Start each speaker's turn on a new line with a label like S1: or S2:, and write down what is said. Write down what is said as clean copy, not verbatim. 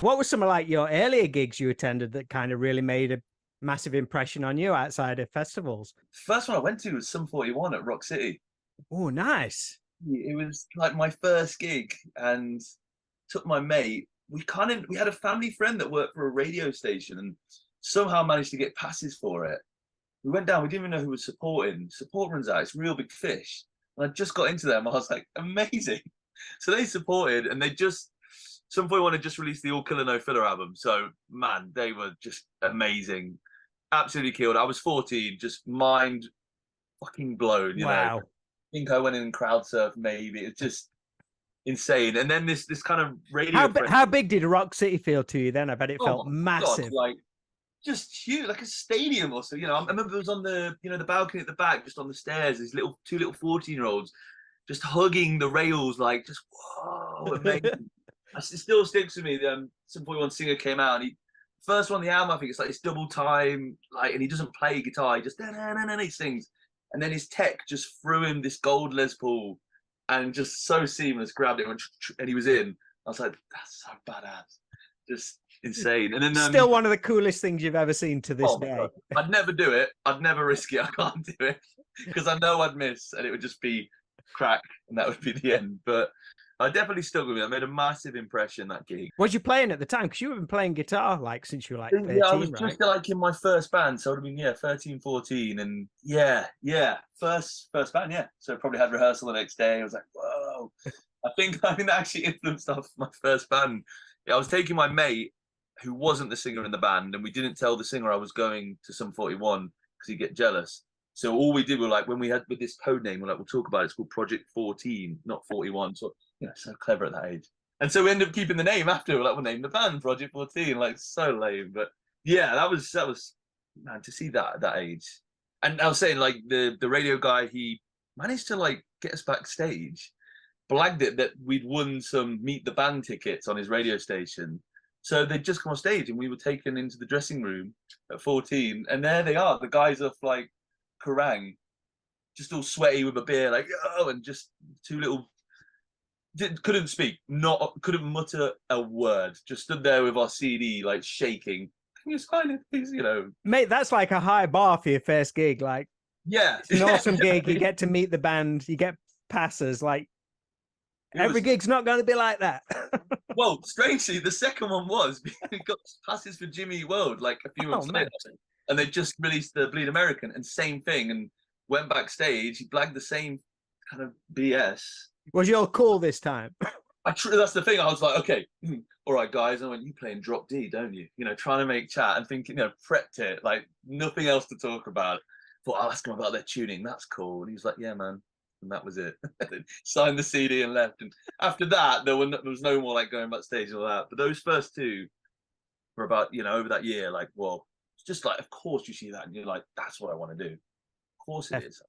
S1: What were some of like your earlier gigs you attended that kind of really made a massive impression on you outside of festivals?
S2: First one I went to was Sum 41 at Rock City.
S1: Oh, nice.
S2: It was like my first gig, and took my mate. We had a family friend that worked for a radio station and somehow managed to get passes for it. We went down, we didn't even know who was supporting. Support runs out, it's Real Big Fish. And I just got into them. I was like, amazing. So they supported, and they just, Sum 41 had just released the All Killer No Filler album. So man, they were just amazing. Absolutely killed. I was 14, just mind fucking blown, you know.
S1: Wow.
S2: I think I went in and crowd surfed maybe. It's just insane. And then this kind of radio.
S1: How big did Rock City feel to you then? I bet it felt massive.
S2: God, like just huge, like a stadium or so. You know, I remember it was on the the balcony at the back, just on the stairs. These two little 14-year-olds just hugging the rails, like just whoa, amazing. It still sticks with me. The Sum 41 singer came out, and he first one on the album, I think it's like it's double time, like, and he doesn't play guitar, he just he sings, and then his tech just threw him this gold Les Paul, and just so seamless, grabbed it and he was in. I was like, that's so badass, just insane. And then
S1: still one of the coolest things you've ever seen to this day.
S2: God. I'd never do it. I'd never risk it. I can't do it because I know I'd miss, and it would just be crack, and that would be the end. But I definitely stuck with me. I made a massive impression, that gig.
S1: What was you playing at the time? Because you have been playing guitar like since you were like 13,
S2: yeah, I was
S1: right?
S2: just like in my first band, so it would have been 13, 14, and first band, yeah. So probably had rehearsal the next day. I was like, whoa. I think that actually influenced off my first band. Yeah, I was taking my mate, who wasn't the singer in the band, and we didn't tell the singer I was going to Sum 41 because he'd get jealous. So all we did was, like, when we had with this code name, we're like, we'll talk about it. It's called Project 14, not 41. So so clever at that age. And so we ended up keeping the name after. We're like, we'll name the band Project 14. Like, so lame. But yeah, that was man, to see that at that age. And I was saying, like, the radio guy, he managed to like get us backstage, blagged it that we'd won some Meet the Band tickets on his radio station. So they'd just come on stage, and we were taken into the dressing room at 14, and there they are, the guys off like Kerrang, just all sweaty with a beer, like, oh, and just two little, couldn't speak, couldn't mutter a word, just stood there with our CD, like, shaking. Can you sign it, please?
S1: Mate, that's like a high bar for your first gig. Like,
S2: yeah,
S1: it's an awesome gig. You get to meet the band, you get passes. Like, every gig's not going to be like that.
S2: Well, strangely, the second one was, we got passes for Jimmy Eat World like a few months later, and they just released the Bleed American, and same thing, and went backstage, he blagged the same kind of BS.
S1: Was you all cool this time?
S2: That's the thing. I was like, okay, all right, guys. And I went, you playing drop D, don't you? Trying to make chat and thinking, prepped it, like nothing else to talk about. Thought, I'll ask him about their tuning. That's cool. And he was like, yeah, man. And that was it. Signed the CD and left. And after that, there was no more like going backstage and all that. But those first two were about, over that year, like, well, it's just like, of course you see that and you're like, that's what I want to do. Of course it is.